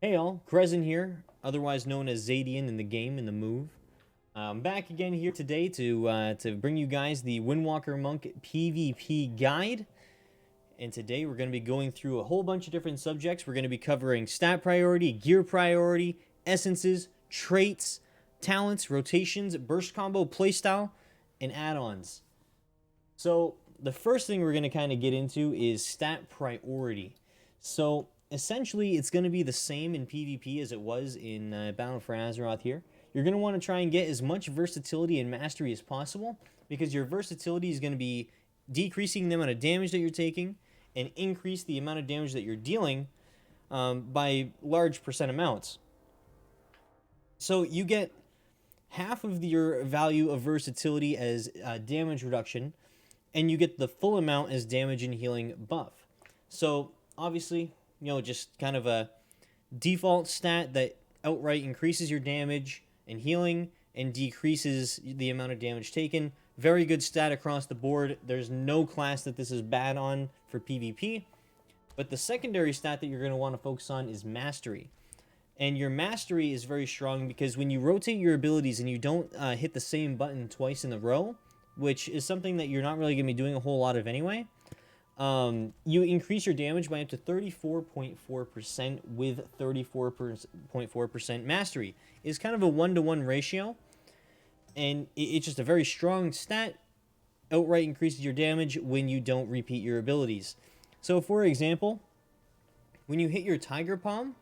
Hey all, Khrezin here, otherwise known as Zadian in the game, in the move. I'm back again here today to bring you guys the Windwalker Monk PvP guide. And today we're going to be going through a whole bunch of different subjects. We're going to be covering stat priority, gear priority, essences, traits, talents, rotations, burst combo, playstyle, and add-ons. So the first thing we're going to kind of get into is stat priority. So essentially, it's going to be the same in PvP as it was in Battle for Azeroth here. You're going to want to try and get as much versatility and mastery as possible, because your versatility is going to be decreasing the amount of damage that you're taking and increase the amount of damage that you're dealing by large percent amounts. So you get half of your value of versatility as damage reduction, and you get the full amount as damage and healing buff. So obviously, just kind of a default stat that outright increases your damage and healing and decreases the amount of damage taken. Very good stat across the board. There's no class that this is bad on for PvP. But the secondary stat that you're going to want to focus on is mastery. And your mastery is very strong because when you rotate your abilities and you don't hit the same button twice in a row, which is something that you're not really going to be doing a whole lot of anyway, you increase your damage by up to 34.4% with 34.4% mastery. It's kind of a 1-to-1 ratio, and it's just a very strong stat. Outright increases your damage when you don't repeat your abilities. So for example, when you hit your Tiger Palm,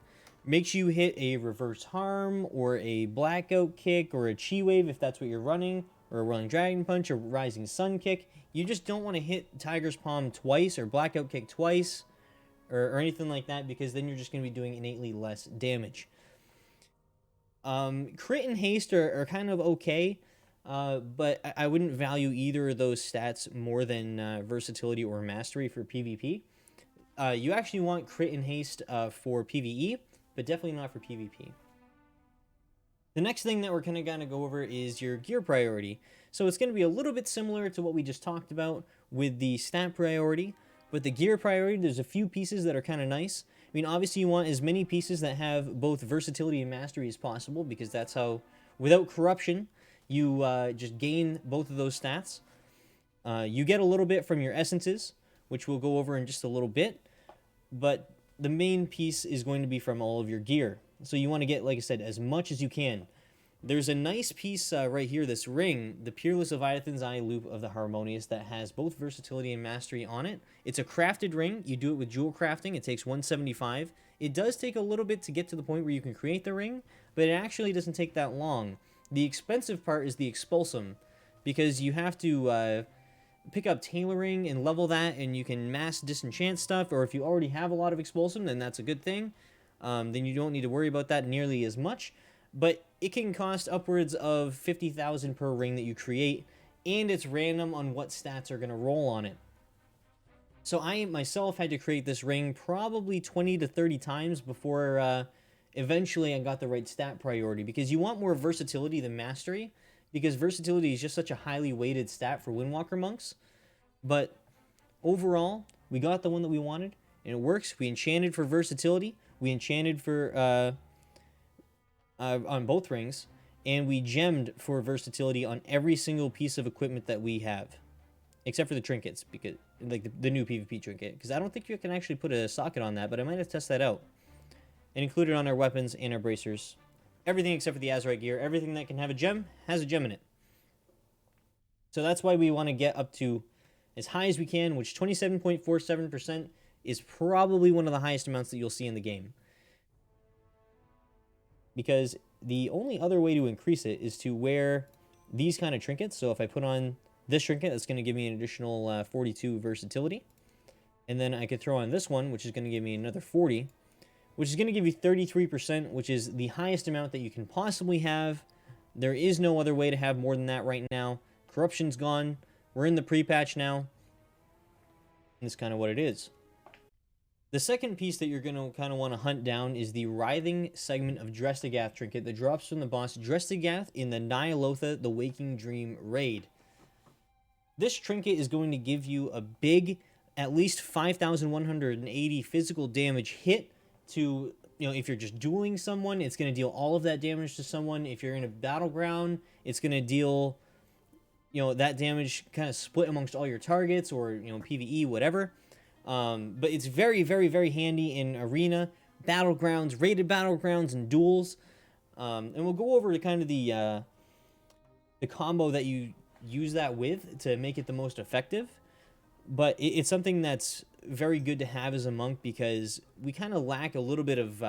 makes you hit a reverse harm or a blackout kick or a chi wave if that's what you're running, or a rolling dragon punch or rising sun kick. You just don't want to hit Tiger's Palm twice or blackout kick twice or anything like that, because then you're just going to be doing innately less damage. Crit and haste are kind of okay, but I wouldn't value either of those stats more than versatility or mastery for PvP. You actually want crit and haste for PvE, but definitely not for PvP. The next thing that we're kind of going to go over is your gear priority. So it's going to be a little bit similar to what we just talked about with the stat priority, but the gear priority, there's a few pieces that are kind of nice. I mean, obviously you want as many pieces that have both versatility and mastery as possible, because that's how, without corruption, you just gain both of those stats. You get a little bit from your essences, which we'll go over in just a little bit, but the main piece is going to be from all of your gear. So you want to get, like I said, as much as you can. There's a nice piece right here, this ring, the Peerless Leviathan's Eye Loop of the Harmonious, that has both versatility and mastery on it. It's a crafted ring. You do it with jewel crafting. It takes 175. It does take a little bit to get to the point where you can create the ring, but it actually doesn't take that long. The expensive part is the Expulsum, because you have to pick up tailoring and level that, and you can mass disenchant stuff, or if you already have a lot of Expulsum, then that's a good thing. Then you don't need to worry about that nearly as much. But it can cost upwards of 50,000 per ring that you create, and it's random on what stats are going to roll on it. So I myself had to create this ring probably 20 to 30 times before eventually I got the right stat priority, because you want more versatility than mastery, because versatility is just such a highly weighted stat for Windwalker monks. But overall, we got the one that we wanted, and it works. We enchanted for versatility. We enchanted for on both rings, and we gemmed for versatility on every single piece of equipment that we have, except for the trinkets, because like the new PvP trinket, because I don't think you can actually put a socket on that, but I might have to test that out. And included on our weapons and our bracers, everything except for the Azerite gear, everything that can have a gem has a gem in it. So that's why we want to get up to as high as we can, which 27.47% is probably one of the highest amounts that you'll see in the game. Because the only other way to increase it is to wear these kind of trinkets. So if I put on this trinket, that's going to give me an additional 42 versatility. And then I could throw on this one, which is going to give me another 40, which is going to give you 33%, which is the highest amount that you can possibly have. There is no other way to have more than that right now. Corruption's gone. We're in the pre-patch now. That's kind of what it is. The second piece that you're going to kind of want to hunt down is the Writhing segment of Drestigath trinket that drops from the boss Drestigath in the Nyalotha the Waking Dream raid. This trinket is going to give you a big, at least 5,180 physical damage hit to if you're just dueling someone, it's going to deal all of that damage to someone. If you're in a battleground, it's going to deal, that damage kind of split amongst all your targets, or, PvE, whatever. But it's very, very, very handy in arena, battlegrounds, rated battlegrounds, and duels. And we'll go over to kind of the combo that you use that with to make it the most effective. But it's something that's very good to have as a monk, because we kind of lack a little bit of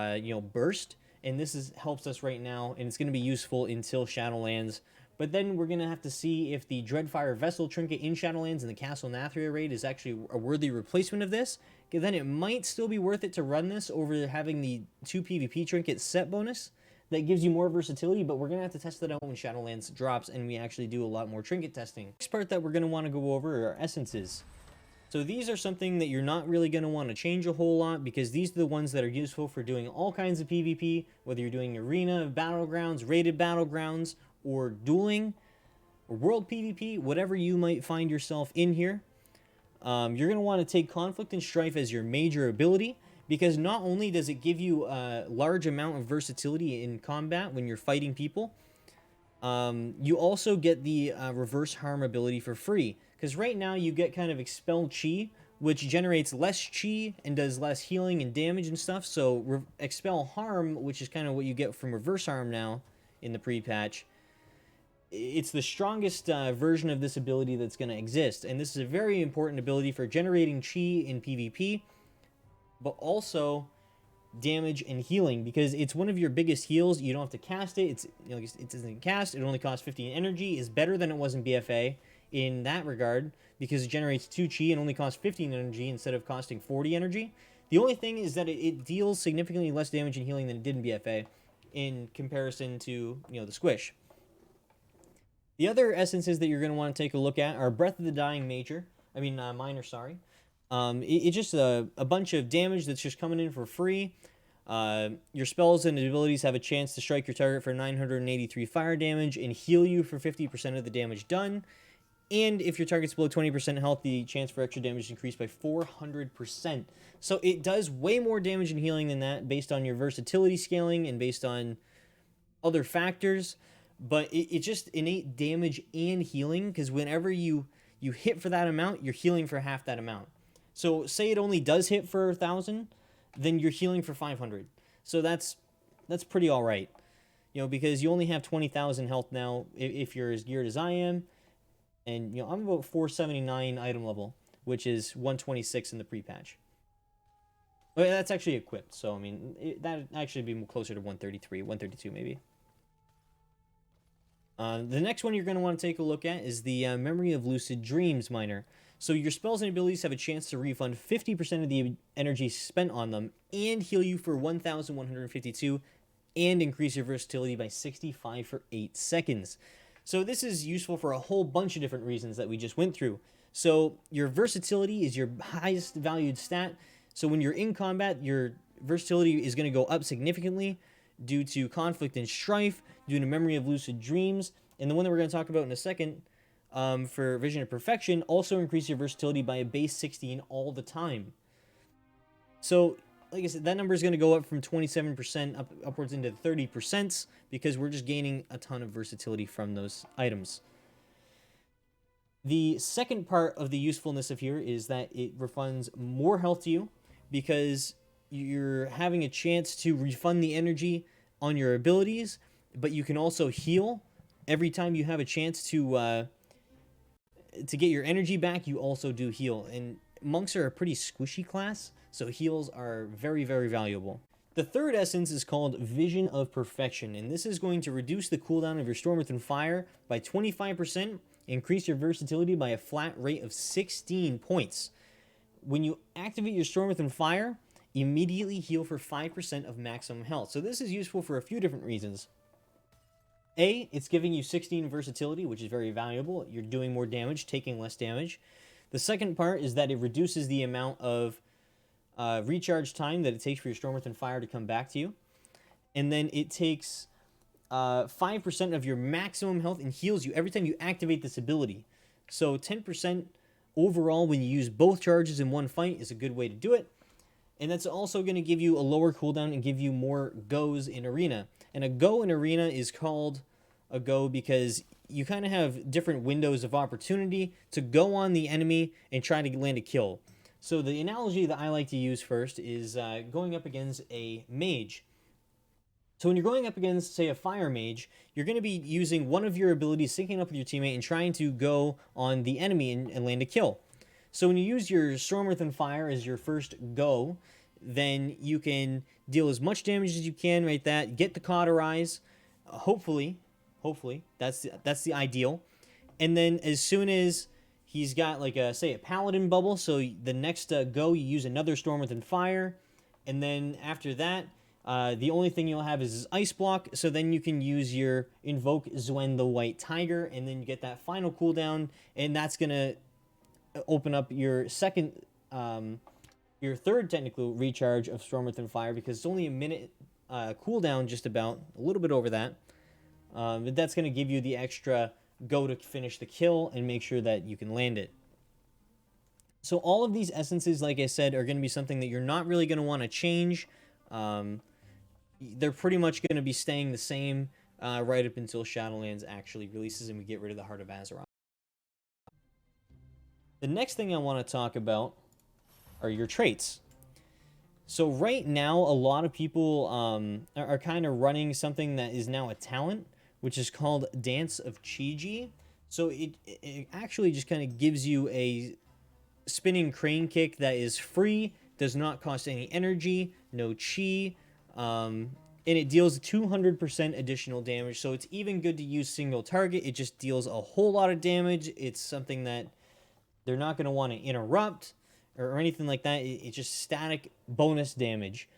burst, and this helps us right now, and it's going to be useful until Shadowlands. But then we're going to have to see if the Dreadfire Vessel trinket in Shadowlands and the Castle Nathria raid is actually a worthy replacement of this. Because then it might still be worth it to run this over having the 2 PvP trinkets set bonus. That gives you more versatility, but we're going to have to test that out when Shadowlands drops and we actually do a lot more trinket testing. Next part that we're going to want to go over are essences. So these are something that you're not really going to want to change a whole lot, because these are the ones that are useful for doing all kinds of PvP, whether you're doing arena, battlegrounds, rated battlegrounds, or dueling, or world PvP, whatever you might find yourself in here. You're going to want to take Conflict and Strife as your major ability, because not only does it give you a large amount of versatility in combat when you're fighting people, you also get the reverse harm ability for free. Because right now you get kind of Expel Chi, which generates less Chi and does less healing and damage and stuff. So Expel Harm, which is kind of what you get from Reverse Harm now in the pre-patch, it's the strongest version of this ability that's going to exist. And this is a very important ability for generating Chi in PvP, but also damage and healing, because it's one of your biggest heals. You don't have to cast it. It doesn't cast. It only costs 15 energy. Is better than it was in BFA in that regard, because it generates 2 Chi and only costs 15 energy instead of costing 40 energy. The only thing is that it deals significantly less damage and healing than it did in BFA in comparison to, the Squish. The other essences that you're going to want to take a look at are Breath of the Dying Minor, sorry. It's just a bunch of damage that's just coming in for free. Your spells and abilities have a chance to strike your target for 983 fire damage and heal you for 50% of the damage done. And if your target's below 20% health, the chance for extra damage is increased by 400%. So it does way more damage and healing than that, based on your versatility scaling and based on other factors. But it's just innate damage and healing, because whenever you hit for that amount, you're healing for half that amount. So say it only does hit for 1,000, then you're healing for 500. So that's pretty all right, because you only have 20,000 health now if you're as geared as I am. And, I'm about 479 item level, which is 126 in the pre-patch. Well, that's actually equipped, so, that'd actually be closer to 133, 132 maybe. The next one you're going to want to take a look at is the Memory of Lucid Dreams Minor. So your spells and abilities have a chance to refund 50% of the energy spent on them and heal you for 1,152 and increase your versatility by 65 for 8 seconds. So this is useful for a whole bunch of different reasons that we just went through. So your versatility is your highest valued stat. So when you're in combat, your versatility is going to go up significantly due to Conflict and Strife, due to Memory of Lucid Dreams, and the one that we're going to talk about in a second, for Vision of Perfection, also increase your versatility by a base 16 all the time. So, like I said, that number is going to go up from 27% upwards into 30%, because we're just gaining a ton of versatility from those items. The second part of the usefulness of here is that it refunds more health to you, because you're having a chance to refund the energy on your abilities, but you can also heal every time you have a chance to get your energy back. You also do heal, and monks are a pretty squishy class, so heals are very, very valuable. The third essence is called Vision of Perfection, and this is going to reduce the cooldown of your Storm Within Fire by 25%, increase your versatility by a flat rate of 16 points. When you activate your Storm Within Fire, immediately heal for 5% of maximum health. So this is useful for a few different reasons. A, it's giving you 16 versatility, which is very valuable. You're doing more damage, taking less damage. The second part is that it reduces the amount of recharge time that it takes for your Storm Within Fire to come back to you. And then it takes 5% of your maximum health and heals you every time you activate this ability. So 10% overall when you use both charges in one fight is a good way to do it. And that's also going to give you a lower cooldown and give you more goes in arena. And a go in arena is called a go because you kind of have different windows of opportunity to go on the enemy and try to land a kill. So the analogy that I like to use first is going up against a mage. So when you're going up against, say, a fire mage, you're going to be using one of your abilities, syncing up with your teammate, and trying to go on the enemy and land a kill. So when you use your Storm, Earth, and Fire as your first go, then you can deal as much damage as you can, right? That get the cauterize, hopefully, that's the ideal. And then as soon as he's got like a, say, a paladin bubble, so the next go you use another Storm, Earth, and Fire, and then after that, the only thing you'll have is his ice block, so then you can use your invoke Zwen the White Tiger, and then you get that final cooldown, and that's gonna open up your your third technical recharge of Storm, Earth, and Fire, because it's only a minute cooldown, just about a little bit over that. But that's gonna give you the extra go to finish the kill and make sure that you can land it. So all of these essences, like I said, are going to be something that you're not really going to want to change. They're pretty much going to be staying the same right up until Shadowlands actually releases and we get rid of the Heart of Azeroth. The next thing I want to talk about are your traits. So right now, a lot of people are kind of running something that is now a talent, which is called Dance of Chi-Ji. So it actually just kind of gives you a spinning crane kick that is free, does not cost any energy, no chi, and it deals 200% additional damage. So it's even good to use single target. It just deals a whole lot of damage. It's something that they're not going to want to interrupt or anything like that. It's just static bonus damage.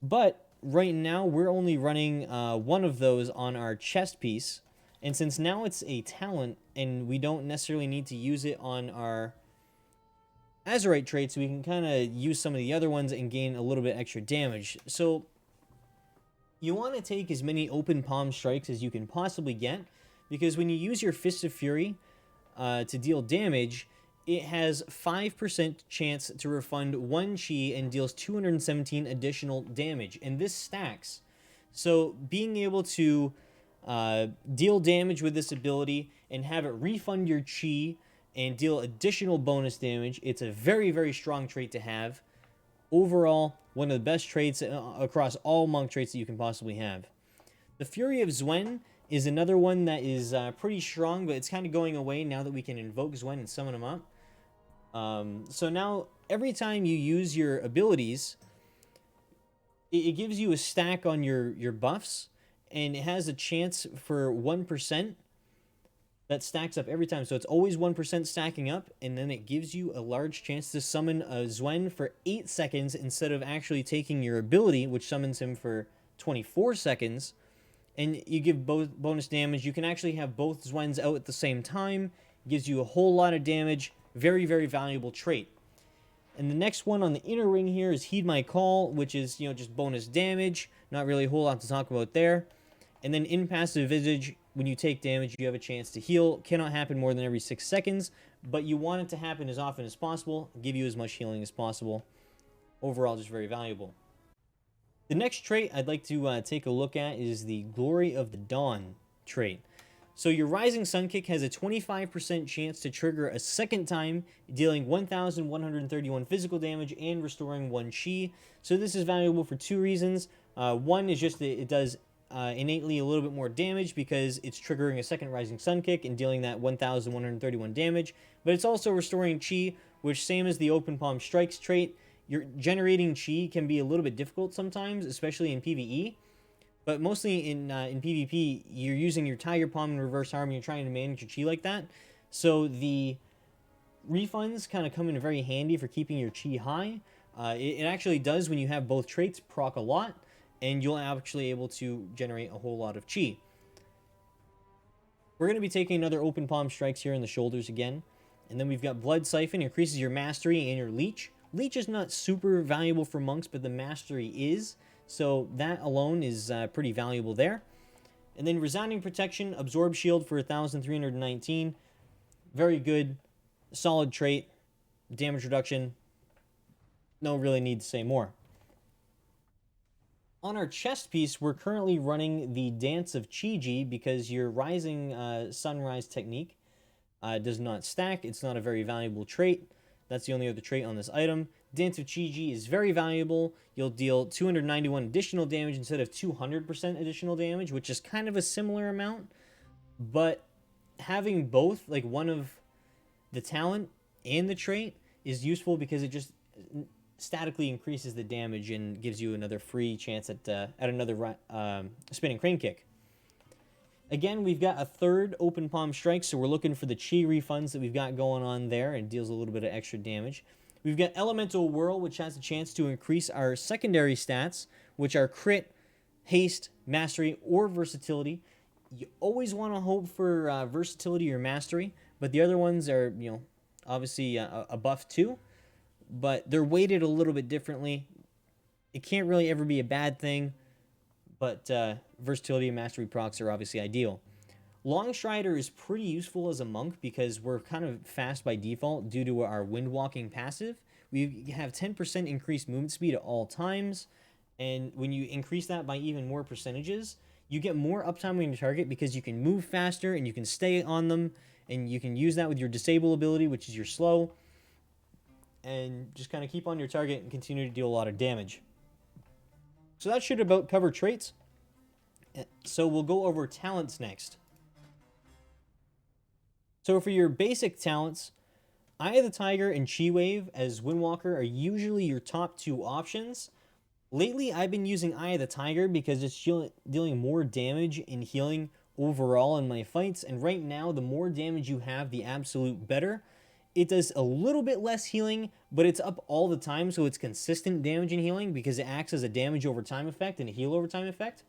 But right now, we're only running one of those on our chest piece. And since now it's a talent, and we don't necessarily need to use it on our Azerite traits, we can kind of use some of the other ones and gain a little bit extra damage. So you want to take as many open palm strikes as you can possibly get, because when you use your Fist of Fury to deal damage, it has 5% chance to refund 1 chi and deals 217 additional damage, and this stacks. So being able to deal damage with this ability and have it refund your chi and deal additional bonus damage, it's a very, very strong trait to have. Overall, one of the best traits across all monk traits that you can possibly have. The Fury of Zwen is another one that is pretty strong, but it's kind of going away now that we can invoke Zwen and summon him up. So now, every time you use your abilities, it gives you a stack on your buffs, and it has a chance for 1% that stacks up every time. So it's always 1% stacking up, and then it gives you a large chance to summon a Zwen for 8 seconds instead of actually taking your ability, which summons him for 24 seconds. And you give both bonus damage. You can actually have both Zwens out at the same time. It gives you a whole lot of damage. Very, very valuable trait. And the next one on the inner ring here is Heed My Call, which is, just bonus damage. Not really a whole lot to talk about there. And then in Passive Visage, when you take damage, you have a chance to heal. Cannot happen more than every 6 seconds, but you want it to happen as often as possible, give you as much healing as possible. Overall, just very valuable. The next trait I'd like to take a look at is the Glory of the Dawn trait. So your Rising Sun Kick has a 25% chance to trigger a second time, dealing 1,131 physical damage and restoring 1 chi. So this is valuable for 2 reasons. One is just that it does innately a little bit more damage because it's triggering a second Rising Sun Kick and dealing that 1,131 damage. But it's also restoring chi, which, same as the Open Palm Strikes trait, you're generating chi can be a little bit difficult sometimes, especially in PvE. But mostly in PvP, you're using your Tiger Palm and Reverse Arm, and you're trying to manage your chi like that. So the refunds kind of come in very handy for keeping your chi high. It actually does, when you have both traits, proc a lot, and you'll actually able to generate a whole lot of chi. We're going to be taking another Open Palm Strikes here in the shoulders again. And then we've got Blood Siphon, increases your Mastery and your Leech. Leech is not super valuable for monks, but the Mastery is. So that alone is pretty valuable there. And then Resounding Protection, Absorb Shield for 1,319. Very good, solid trait, damage reduction, No really need to say more. On our chest piece, we're currently running the Dance of Chi-Ji because your Rising Sunrise technique does not stack. It's not a very valuable trait. That's the only other trait on this item. Dance of Chi-Ji is very valuable. You'll deal 291 additional damage instead of 200% additional damage, which is kind of a similar amount. But having both, like one of the talent and the trait, is useful because it just statically increases the damage and gives you another free chance at another spinning crane kick. Again, we've got a third open palm strike, so we're looking for the chi refunds that we've got going on there, and deals a little bit of extra damage. We've got Elemental Whirl, which has a chance to increase our secondary stats, which are crit, haste, mastery, or versatility. You always want to hope for versatility or mastery, but the other ones are, obviously a buff too, but they're weighted a little bit differently. It can't really ever be a bad thing, but versatility and mastery procs are obviously ideal. Longstrider is pretty useful as a monk because we're kind of fast by default due to our windwalking passive. We have 10% increased movement speed at all times, and when you increase that by even more percentages, you get more uptime on your target because you can move faster and you can stay on them, and you can use that with your disable ability, which is your slow, and just kind of keep on your target and continue to deal a lot of damage. So that should about cover traits. So we'll go over talents next. So for your basic talents, Eye of the Tiger and Chi Wave as Windwalker are usually your top two options. Lately, I've been using Eye of the Tiger because it's dealing more damage and healing overall in my fights, and right now, the more damage you have, the absolute better. It does a little bit less healing, but it's up all the time, so it's consistent damage and healing because it acts as a damage over time effect and a heal over time effect.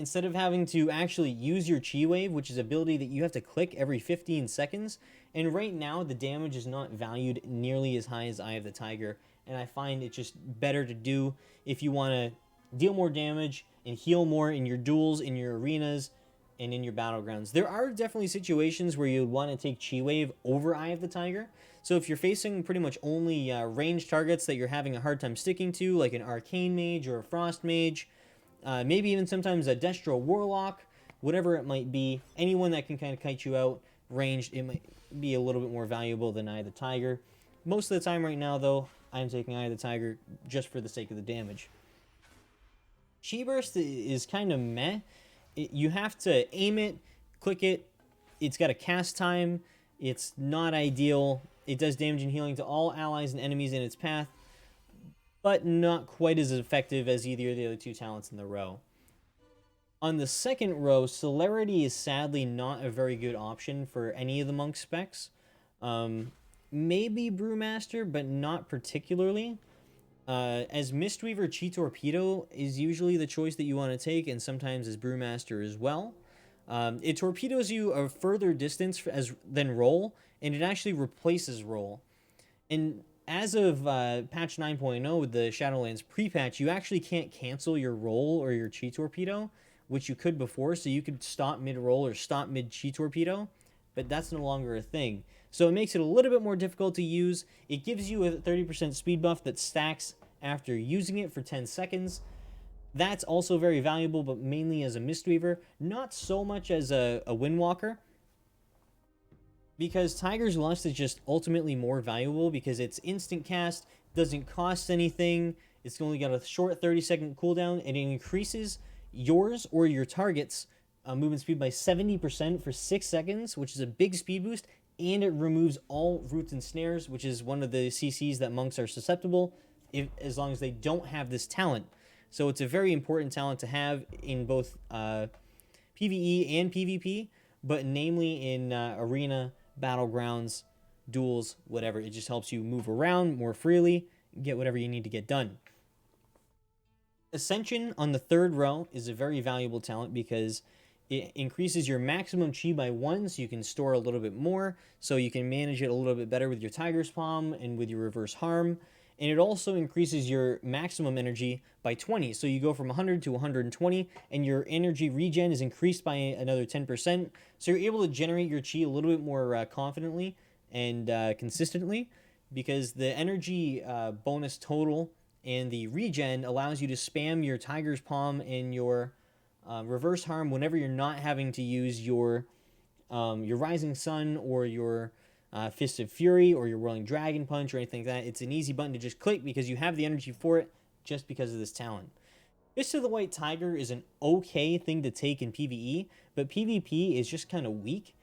Instead of having to actually use your Chi Wave, which is an ability that you have to click every 15 seconds, and right now the damage is not valued nearly as high as Eye of the Tiger, and I find it just better to do if you want to deal more damage and heal more in your duels, in your arenas, and in your battlegrounds. There are definitely situations where you would want to take Chi Wave over Eye of the Tiger. So if you're facing pretty much only ranged targets that you're having a hard time sticking to, like an Arcane Mage or a Frost Mage, maybe even sometimes a Destro Warlock, whatever it might be, anyone that can kind of kite you out ranged, it might be a little bit more valuable than Eye of the Tiger. Most of the time right now, though, I'm taking Eye of the Tiger just for the sake of the damage. Chi Burst is kind of meh. You have to aim it, click it, it's got a cast time, it's not ideal, it does damage and healing to all allies and enemies in its path, but not quite as effective as either of the other two talents in the row. On the second row, Celerity is sadly not a very good option for any of the monk specs. Maybe Brewmaster, but not particularly. As Mistweaver, Chi Torpedo is usually the choice that you want to take, and sometimes as Brewmaster as well. It torpedoes you a further distance than roll, and it actually replaces roll. And as of patch 9.0 with the Shadowlands pre-patch, you actually can't cancel your roll or your Chi Torpedo, which you could before, so you could stop mid-roll or stop mid-Chi Torpedo, but that's no longer a thing. So it makes it a little bit more difficult to use. It gives you a 30% speed buff that stacks after using it for 10 seconds. That's also very valuable, but mainly as a Mistweaver, not so much as a Windwalker, because Tiger's Lust is just ultimately more valuable because it's instant cast, doesn't cost anything, it's only got a short 30-second cooldown, and it increases yours or your target's movement speed by 70% for 6 seconds, which is a big speed boost, and it removes all roots and snares, which is one of the CCs that monks are susceptible as long as they don't have this talent. So it's a very important talent to have in both PvE and PvP, but namely in arena, battlegrounds, duels, whatever. It just helps you move around more freely, get whatever you need to get done. Ascension on the third row is a very valuable talent because it increases your maximum chi by 1, so you can store a little bit more, so you can manage it a little bit better with your Tiger's Palm and with your reverse harm. And it also increases your maximum energy by 20, so you go from 100 to 120, and your energy regen is increased by another 10%, so you're able to generate your chi a little bit more confidently and consistently, because the energy bonus total and the regen allows you to spam your Tiger's Palm and your reverse harm whenever you're not having to use your Rising Sun or your Fist of Fury or your Whirling Dragon Punch or anything like that. It's an easy button to just click because you have the energy for it just because of this talent. Fist of the White Tiger is an okay thing to take in PvE, but PvP is just kind of weak.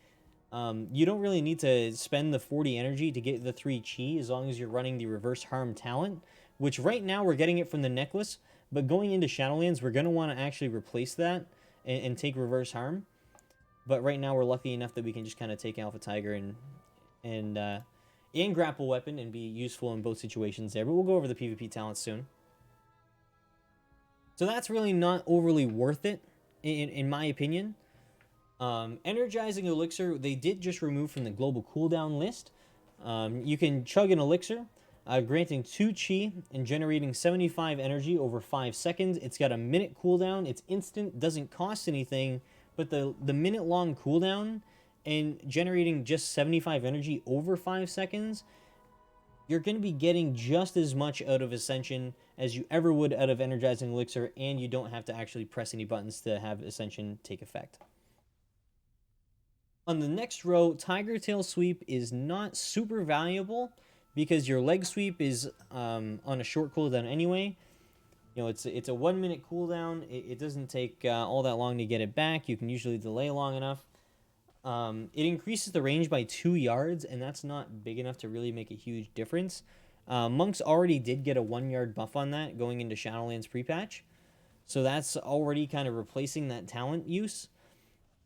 You don't really need to spend the 40 energy to get the 3 chi as long as you're running the reverse harm talent, which right now we're getting it from the necklace, but going into Shadowlands, we're going to want to actually replace that and take reverse harm. But right now we're lucky enough that we can just kind of take Alpha Tiger and grapple weapon and be useful in both situations there. But we'll go over the PvP talents soon. So that's really not overly worth it, in my opinion. Energizing Elixir, they did just remove from the global cooldown list. You can chug an elixir, granting 2 chi and generating 75 energy over 5 seconds. It's got a minute cooldown. It's instant, doesn't cost anything, but the minute-long cooldown and generating just 75 energy over 5 seconds, you're going to be getting just as much out of Ascension as you ever would out of Energizing Elixir, and you don't have to actually press any buttons to have Ascension take effect. On the next row, Tiger Tail Sweep is not super valuable because your leg sweep is on a short cooldown anyway. You know, it's a 1 minute cooldown. It doesn't take all that long to get it back. You can usually delay long enough. It increases the range by 2 yards, and that's not big enough to really make a huge difference. Monks already did get a 1 yard buff on that going into Shadowlands pre-patch, so that's already kind of replacing that talent use.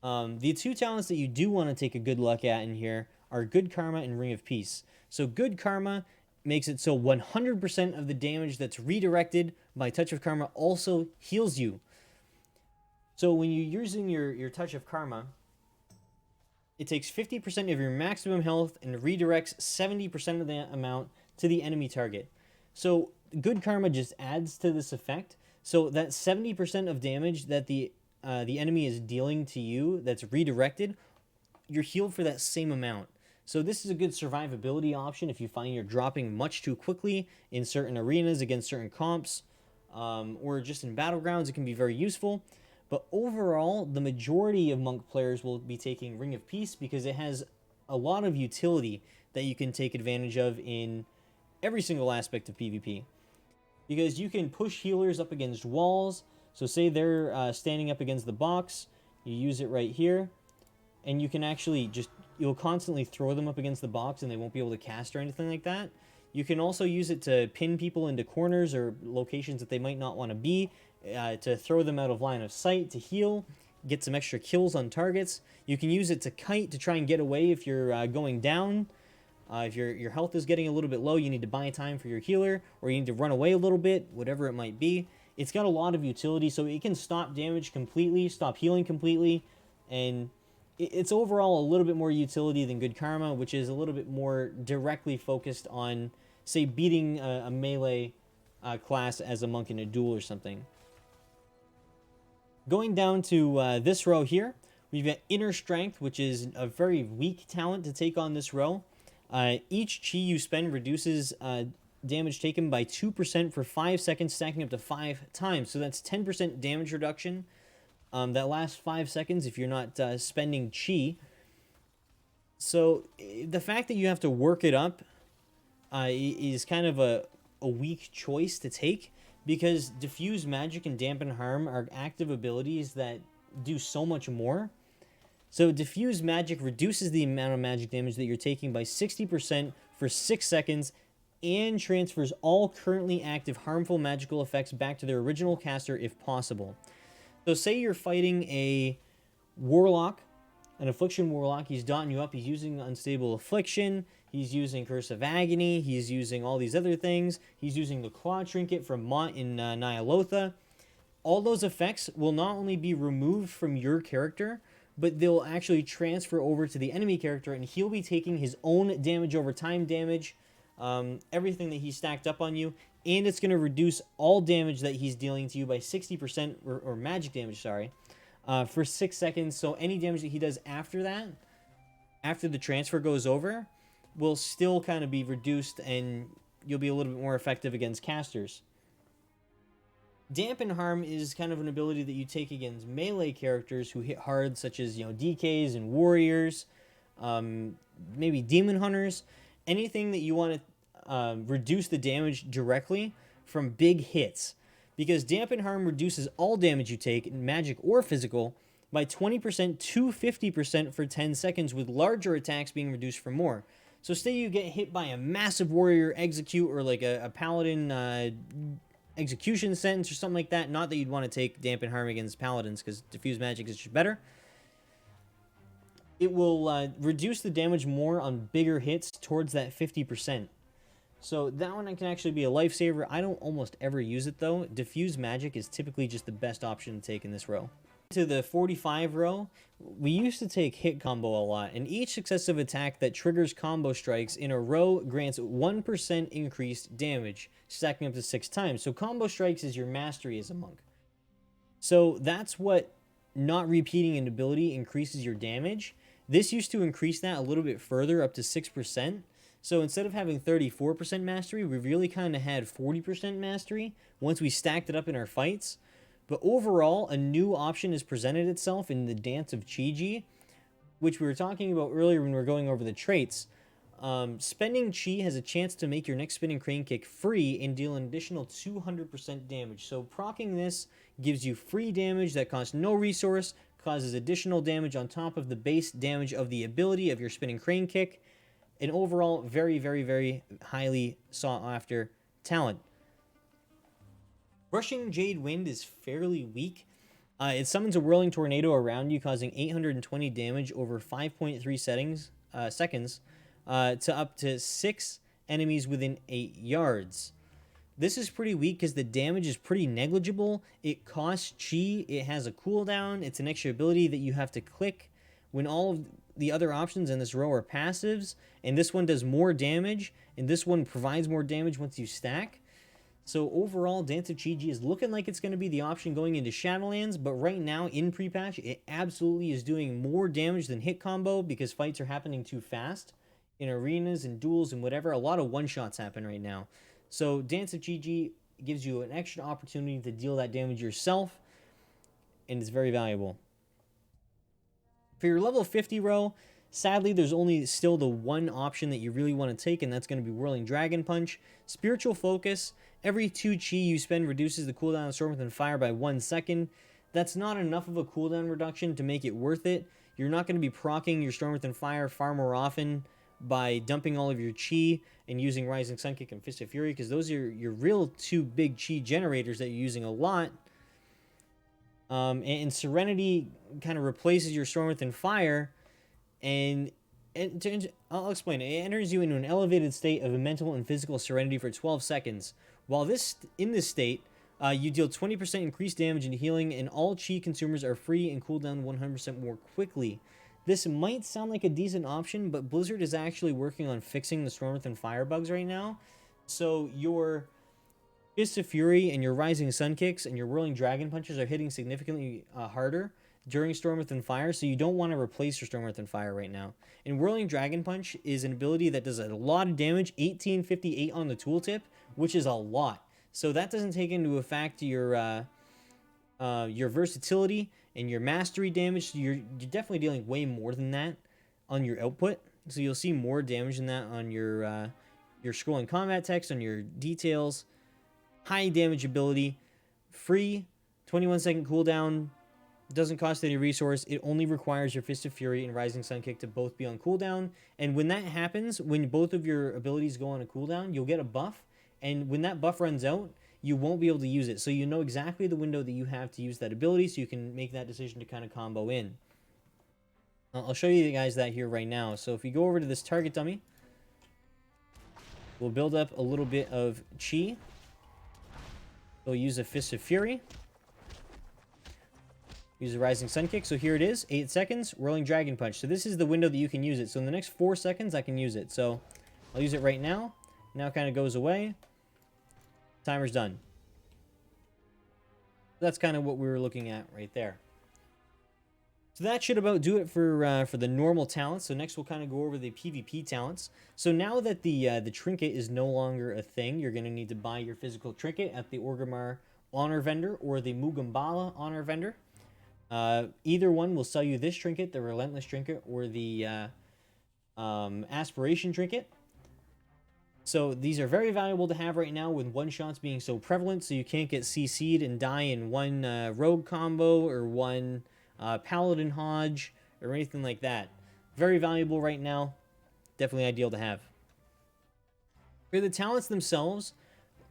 The 2 talents that you do want to take a good look at in here are Good Karma and Ring of Peace. So Good Karma makes it so 100% of the damage that's redirected by Touch of Karma also heals you. So when you're using your Touch of Karma, it takes 50% of your maximum health and redirects 70% of that amount to the enemy target. So Good Karma just adds to this effect. So that 70% of damage that the enemy is dealing to you that's redirected, you're healed for that same amount. So this is a good survivability option if you find you're dropping much too quickly in certain arenas against certain comps, or just in battlegrounds. It can be very useful. But overall, the majority of Monk players will be taking Ring of Peace because it has a lot of utility that you can take advantage of in every single aspect of PvP. Because you can push healers up against walls. So say they're standing up against the box, you use it right here, and you can actually you'll constantly throw them up against the box and they won't be able to cast or anything like that. You can also use it to pin people into corners or locations that they might not want to be, to throw them out of line of sight, to heal, get some extra kills on targets. You can use it to kite to try and get away if you're going down. If your health is getting a little bit low, you need to buy time for your healer, or you need to run away a little bit, whatever it might be. It's got a lot of utility, so it can stop damage completely, stop healing completely, and it's overall a little bit more utility than Good Karma, which is a little bit more directly focused on, say, beating a melee class as a monk in a duel or something. Going down to this row here, we've got Inner Strength, which is a very weak talent to take on this row. Each chi you spend reduces damage taken by 2% for 5 seconds, stacking up to 5 times. So that's 10% damage reduction. That lasts 5 seconds if you're not spending chi. So the fact that you have to work it up is kind of a weak choice to take, because Diffuse Magic and Dampen Harm are active abilities that do so much more. So Diffuse Magic reduces the amount of magic damage that you're taking by 60% for 6 seconds and transfers all currently active harmful magical effects back to their original caster if possible. So say you're fighting a Warlock, an Affliction Warlock, he's dotting you up, he's using Unstable Affliction, he's using Curse of Agony, he's using all these other things, he's using the Claw Trinket from Mott in Nyalotha. All those effects will not only be removed from your character, but they'll actually transfer over to the enemy character, and he'll be taking his own damage over time damage, everything that he stacked up on you, and it's going to reduce all damage that he's dealing to you by 60%, or magic damage, sorry, for 6 seconds. So any damage that he does after that, after the transfer goes over, will still kind of be reduced, and you'll be a little bit more effective against casters. Dampen Harm is kind of an ability that you take against melee characters who hit hard, such as, DKs and warriors, maybe demon hunters, anything that you want to reduce the damage directly from big hits. Because Dampen Harm reduces all damage you take, magic or physical, by 20% to 50% for 10 seconds, with larger attacks being reduced for more. So say you get hit by a massive warrior execute, or like a paladin execution sentence or something like that. Not that you'd want to take Dampen Harm against paladins, because diffuse magic is just better. It will reduce the damage more on bigger hits towards that 50%. So that one can actually be a lifesaver. I don't almost ever use it though. Diffuse magic is typically just the best option to take in this row. To the 45 row, we used to take hit combo a lot, and each successive attack that triggers combo strikes in a row grants 1% increased damage, stacking up to 6 times. So combo strikes is your mastery as a monk. So that's what not repeating an ability increases your damage. This used to increase that a little bit further, up to 6%. So instead of having 34% mastery, we really kind of had 40% mastery once we stacked it up in our fights. But overall, a new option has presented itself in the Dance of Chi-Ji, which we were talking about earlier when we were going over the traits. Spending Chi has a chance to make your next spinning crane kick free and deal an additional 200% damage. So proccing this gives you free damage that costs no resource, causes additional damage on top of the base damage of the ability of your spinning crane kick. An overall very, very, very highly sought after talent. Rushing Jade Wind is fairly weak. It summons a whirling tornado around you, causing 820 damage over 5.3 seconds to up to 6 enemies within 8 yards. This is pretty weak because the damage is pretty negligible. It costs chi, it has a cooldown, it's an extra ability that you have to click when all of the other options in this row are passives, and this one does more damage, and this one provides more damage once you stack. So overall, Dance of Chi-Ji is looking like it's going to be the option going into Shadowlands, but right now in pre-patch, it absolutely is doing more damage than hit combo because fights are happening too fast. In arenas and duels and whatever, a lot of one-shots happen right now. So Dance of Chi-Ji gives you an extra opportunity to deal that damage yourself, and it's very valuable. For your level 50 row, sadly, there's only still the one option that you really want to take, and that's going to be Whirling Dragon Punch. Spiritual Focus. Every 2 chi you spend reduces the cooldown of Storm Within Fire by 1 second. That's not enough of a cooldown reduction to make it worth it. You're not going to be proccing your Storm Within Fire far more often by dumping all of your chi and using Rising Sun Kick and Fist of Fury, because those are your real 2 big chi generators that you're using a lot. And Serenity kind of replaces your Storm Within Fire, and I'll explain. It enters you into an elevated state of mental and physical serenity for 12 seconds. While in this state, you deal 20% increased damage and healing, and all chi consumers are free and cool down 100% more quickly. This might sound like a decent option, but Blizzard is actually working on fixing the Storm Within Fire bugs right now. So your Fist of Fury and your Rising Sun Kicks and your Whirling Dragon Punches are hitting significantly harder during Storm Within Fire, so you don't want to replace your Storm Within Fire right now. And Whirling Dragon Punch is an ability that does a lot of damage, 1858 on the tooltip, which is a lot. So that doesn't take into effect your versatility and your mastery damage. So you're definitely dealing way more than that on your output. So you'll see more damage than that on your scrolling combat text, on your details. High damage ability, free, 21-second cooldown, doesn't cost any resource. It only requires your Fist of Fury and Rising Sun Kick to both be on cooldown. And when that happens, when both of your abilities go on a cooldown, you'll get a buff. And when that buff runs out, you won't be able to use it. So you know exactly the window that you have to use that ability, so you can make that decision to kind of combo in. I'll show you guys that here right now. So if you go over to this target dummy, we'll build up a little bit of chi. We'll use a Fist of Fury. Use a Rising Sun Kick. So here it is, 8 seconds, Whirling Dragon Punch. So this is the window that you can use it. So in the next 4 seconds, I can use it. So I'll use it right now. Now it kind of goes away. Timer's done. That's kind of what we were looking at right there. So that should about do it for the normal talents. So next we'll kind of go over the PvP talents. So now that the trinket is no longer a thing, you're going to need to buy your physical trinket at the Orgrimmar Honor Vendor or the Mugambala Honor Vendor. Either one will sell you this trinket, the Relentless Trinket, or the Aspiration Trinket. So these are very valuable to have right now with one-shots being so prevalent, so you can't get CC'd and die in one rogue combo or one Paladin Hodge or anything like that. Very valuable right now. Definitely ideal to have. For the talents themselves,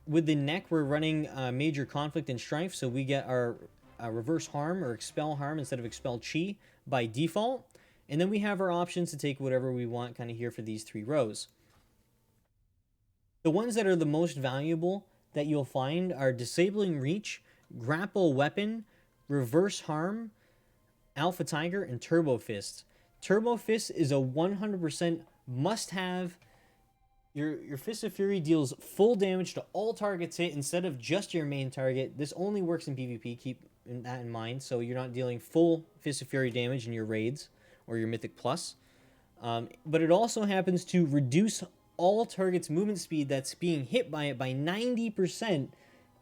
with the neck, we're running Major Conflict and Strife, so we get our Reverse Harm or Expel Harm instead of Expel Chi by default. And then we have our options to take whatever we want kind of here for these 3 rows. The ones that are the most valuable that you'll find are Disabling Reach, Grapple Weapon, Reverse Harm, Alpha Tiger, and Turbo Fist. Turbo Fist is a 100% must-have. Your Fist of Fury deals full damage to all targets hit instead of just your main target. This only works in PvP, keep that in mind, so you're not dealing full Fist of Fury damage in your raids or your Mythic Plus. But it also happens to reduce all targets' movement speed that's being hit by it by 90%,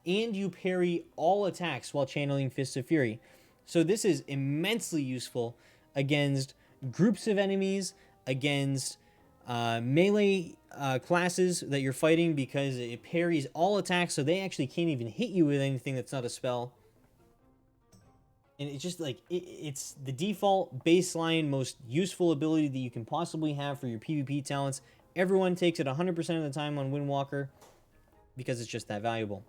and you parry all attacks while channeling Fist of Fury. So this is immensely useful against groups of enemies, against melee classes that you're fighting, because it parries all attacks, so they actually can't even hit you with anything that's not a spell. And it's just like, it's the default baseline most useful ability that you can possibly have for your PvP talents. Everyone takes it 100% of the time on Windwalker because it's just that valuable.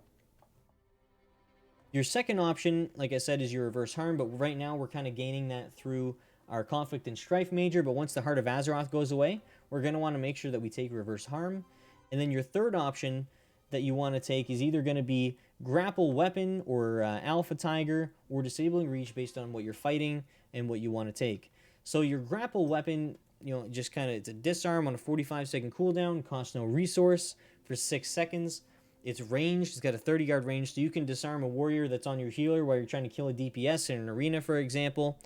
Your second option, like I said, is your Reverse Harm, but right now we're kind of gaining that through our Conflict and Strife Major, but once the Heart of Azeroth goes away, we're going to want to make sure that we take Reverse Harm. And then your third option that you want to take is either going to be Grapple Weapon or Alpha Tiger or Disabling Reach based on what you're fighting and what you want to take. So your Grapple Weapon, you know, just kind of, it's a disarm on a 45-second cooldown, costs no resource for 6 seconds. It's ranged, it's got a 30-yard range, so you can disarm a warrior that's on your healer while you're trying to kill a DPS in an arena, for example.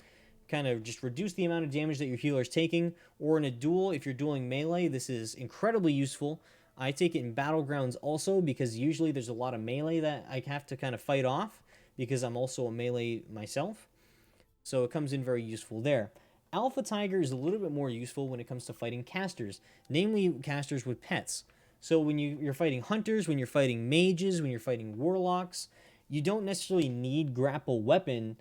Kind of just reduce the amount of damage that your healer is taking. Or in a duel, if you're dueling melee, this is incredibly useful. I take it in Battlegrounds also, because usually there's a lot of melee that I have to kind of fight off, because I'm also a melee myself. So it comes in very useful there. Alpha Tiger is a little bit more useful when it comes to fighting casters, namely casters with pets. So when you're fighting hunters, when you're fighting mages, when you're fighting warlocks, you don't necessarily need Grapple Weapon.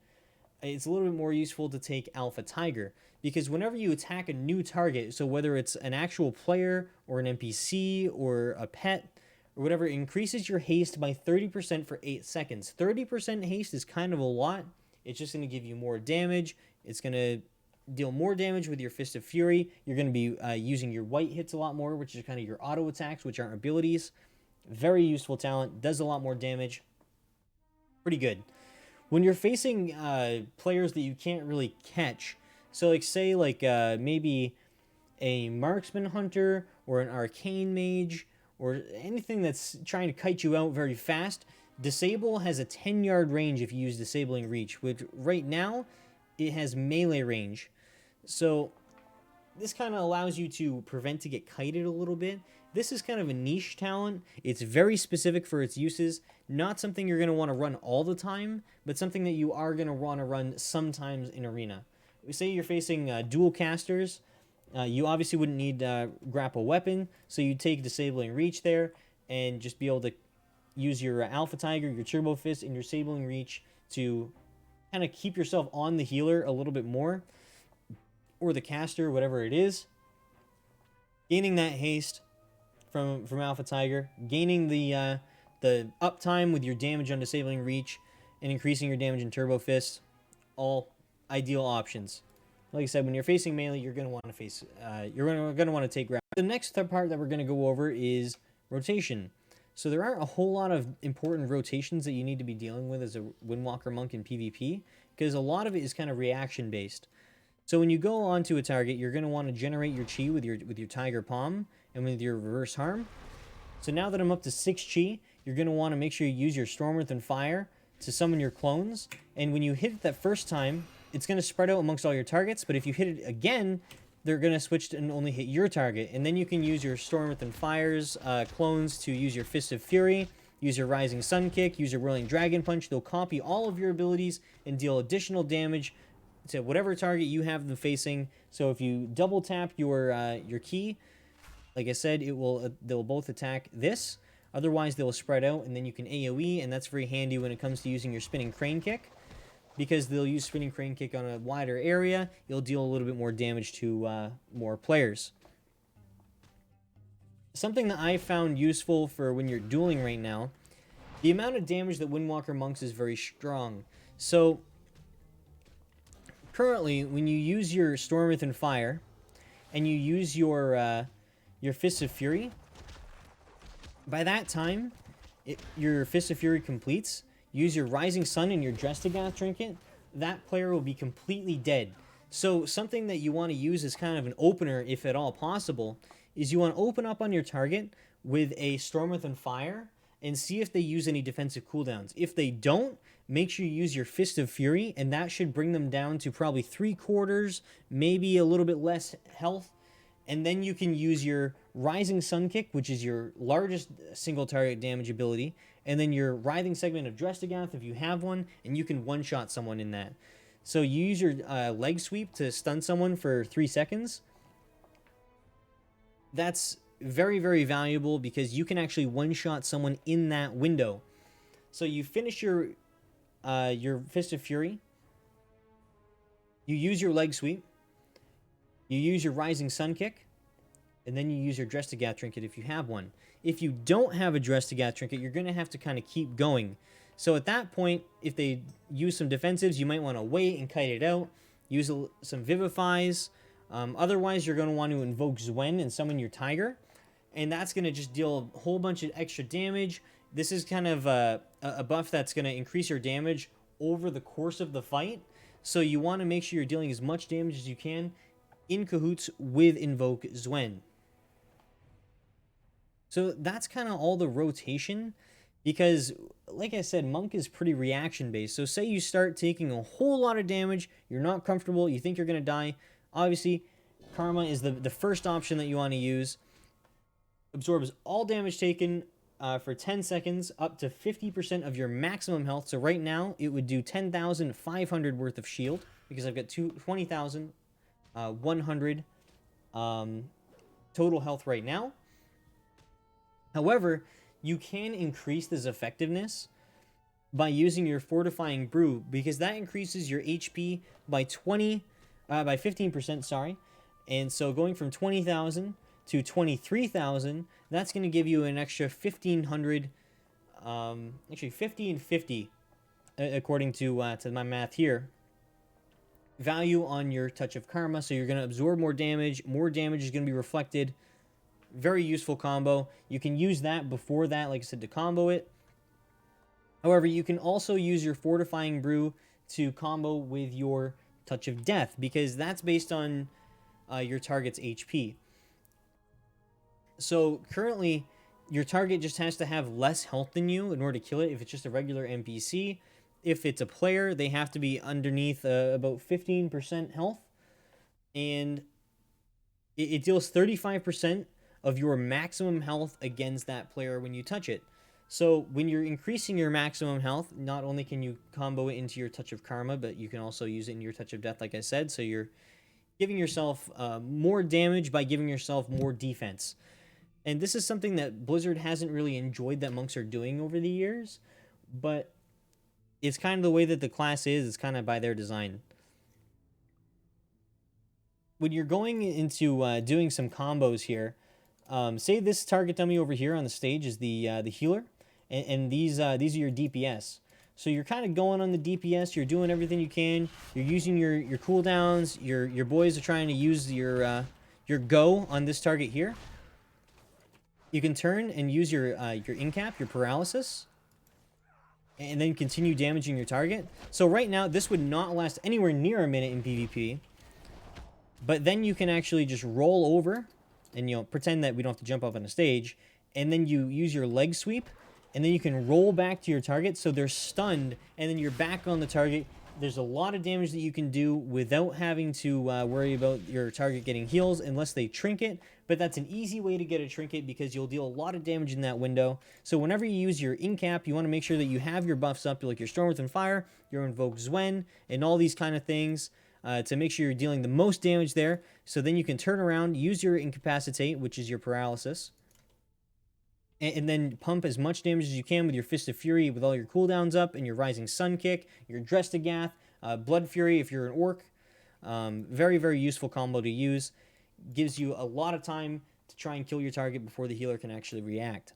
It's a little bit more useful to take Alpha Tiger, because whenever you attack a new target, so whether it's an actual player or an NPC or a pet or whatever, it increases your haste by 30% for 8 seconds. 30% haste is kind of a lot. It's just going to give you more damage. It's going to deal more damage with your Fist of Fury. You're going to be using your white hits a lot more, which is kind of your auto attacks, which aren't abilities. Very useful talent. Does a lot more damage. Pretty good. When you're facing players that you can't really catch, so like say like maybe a marksman hunter or an arcane mage or anything that's trying to kite you out very fast, Disable has a 10-yard range if you use Disabling Reach, which right now it has melee range. So this kind of allows you to prevent to get kited a little bit. This is kind of a niche talent. It's very specific for its uses. Not something you're going to want to run all the time, but something that you are going to want to run sometimes in arena. Say you're facing dual casters. You obviously wouldn't need Grapple Weapon, so you take Disabling Reach there and just be able to use your Alpha Tiger, your Turbo Fist, and your Disabling Reach to kind of keep yourself on the healer a little bit more, or the caster, whatever it is. Gaining that haste from Alpha Tiger, gaining the uptime with your damage on Disabling Reach, and increasing your damage in Turbo Fist, all ideal options. Like I said, when you're facing melee, you're going to want to face, you're going to want to take grab. The next part that we're going to go over is rotation. So there aren't a whole lot of important rotations that you need to be dealing with as a Windwalker Monk in PvP, because a lot of it is kind of reaction based. So when you go onto a target, you're going to want to generate your chi with your Tiger Palm and with your Reverse Harm. So now that I'm up to 6 chi, you're going to want to make sure you use your Storm Earth and Fire to summon your clones. And when you hit it that first time, it's going to spread out amongst all your targets, but if you hit it again, they're going to switch to and only hit your target. And then you can use your Storm Within Fire's clones to use your Fist of Fury, use your Rising Sun Kick, use your Whirling Dragon Punch. They'll copy all of your abilities and deal additional damage to whatever target you have them facing. So if you double tap your key, like I said, they'll both attack this. Otherwise, they'll spread out, and then you can AoE, and that's very handy when it comes to using your Spinning Crane Kick. Because they'll use Spinning Crane Kick on a wider area, you'll deal a little bit more damage to more players. Something that I found useful for when you're dueling right now, the amount of damage that Windwalker Monks is very strong. So, currently, when you use your Storm Within Fire, and you use your Fist of Fury, by that time, your Fist of Fury completes. Use your Rising Sun and your Drestigath trinket, that player will be completely dead. So something that you want to use as kind of an opener, if at all possible, is you want to open up on your target with a Storm Within Fire and see if they use any defensive cooldowns. If they don't, make sure you use your Fist of Fury, and that should bring them down to probably 3/4, maybe a little bit less health. And then you can use your Rising Sun Kick, which is your largest single target damage ability, and then your Writhing Segment of Drestigath if you have one, and you can one-shot someone in that. So you use your leg sweep to stun someone for 3 seconds. That's very, very valuable because you can actually one-shot someone in that window. So you finish your Fist of Fury. You use your leg sweep. You use your Rising Sun Kick. And then you use your Drestigath trinket if you have one. If you don't have a Drestigath trinket, you're going to have to kind of keep going. So at that point, if they use some defensives, you might want to wait and kite it out. Use some Vivifies. Otherwise, you're going to want to invoke Zwen and summon your Tiger. And that's going to just deal a whole bunch of extra damage. This is kind of a buff that's going to increase your damage over the course of the fight. So you want to make sure you're dealing as much damage as you can in cahoots with Invoke Zwen. So that's kind of all the rotation, because, like I said, Monk is pretty reaction-based. So say you start taking a whole lot of damage, you're not comfortable, you think you're going to die. Obviously, Karma is the first option that you want to use. Absorbs all damage taken for 10 seconds, up to 50% of your maximum health. So right now, it would do 10,500 worth of shield, because I've got 20,100 total health right now. However, you can increase this effectiveness by using your Fortifying Brew, because that increases your HP by 15%, sorry. And so going from 20,000 to 23,000, that's going to give you an extra 1,500, actually 1,550, according to my math here, value on your Touch of Karma. So you're going to absorb more damage is going to be reflected. Very useful combo. You can use that before that, like I said, to combo it. However, you can also use your Fortifying Brew to combo with your Touch of Death, because that's based on your target's HP. So currently, your target just has to have less health than you in order to kill it if it's just a regular NPC. If it's a player, they have to be underneath about 15% health. And it deals 35% of your maximum health against that player when you touch it. So when you're increasing your maximum health, not only can you combo it into your Touch of Karma, but you can also use it in your Touch of Death, like I said. So you're giving yourself more damage by giving yourself more defense. And this is something that Blizzard hasn't really enjoyed that monks are doing over the years, but it's kind of the way that the class is. It's kind of by their design. When you're going into doing some combos here, say this target dummy over here on the stage is the healer, and these are your DPS. So you're kind of going on the DPS. You're doing everything you can. You're using your cooldowns. Your boys are trying to use your go on this target here. You can turn and use your incap, your paralysis, and then continue damaging your target. So right now, this would not last anywhere near a minute in PvP. But then you can actually just roll over and, pretend that we don't have to jump up on a stage. And then you use your leg sweep. And then you can roll back to your target so they're stunned. And then you're back on the target. There's a lot of damage that you can do without having to worry about your target getting heals unless they trinket, but that's an easy way to get a trinket because you'll deal a lot of damage in that window. So whenever you use your incap, you want to make sure that you have your buffs up, like your Storm Within Fire, your Invoke Zwen, and all these kind of things to make sure you're dealing the most damage there. So then you can turn around, use your Incapacitate, which is your paralysis, and then pump as much damage as you can with your Fist of Fury with all your cooldowns up, and your Rising Sun Kick, your Drestagath, Blood Fury if you're an Orc. Very, very useful combo to use. Gives you a lot of time to try and kill your target before the healer can actually react.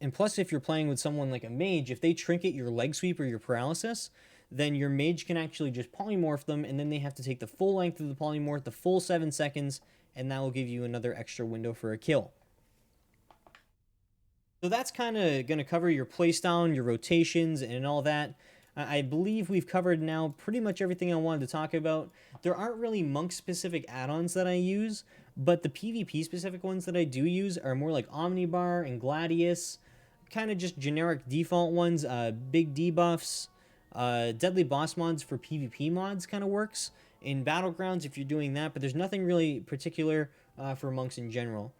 And plus, if you're playing with someone like a mage, if they trinket your leg sweep or your paralysis, then your mage can actually just polymorph them, and then they have to take the full length of the polymorph, the full 7 seconds, and that will give you another extra window for a kill. So that's kind of going to cover your playstyle, your rotations, and all that. I believe we've covered now pretty much everything I wanted to talk about. There aren't really monk-specific add-ons that I use, but the PvP-specific ones that I do use are more like Omnibar and Gladius, kind of just generic default ones. Big debuffs, Deadly Boss mods for PvP mods kind of works. In Battlegrounds if you're doing that, but there's nothing really particular for monks in general.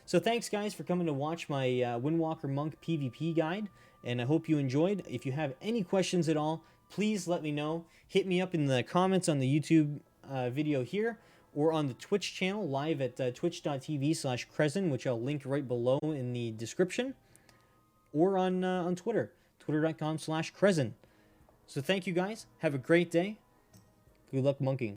So thanks, guys, for coming to watch my Windwalker Monk PvP guide, and I hope you enjoyed. If you have any questions at all, please let me know. Hit me up in the comments on the YouTube video here, or on the Twitch channel live at twitch.tv/Khrezin, which I'll link right below in the description, or on Twitter, twitter.com/Khrezin. So thank you, guys. Have a great day. Good luck monking.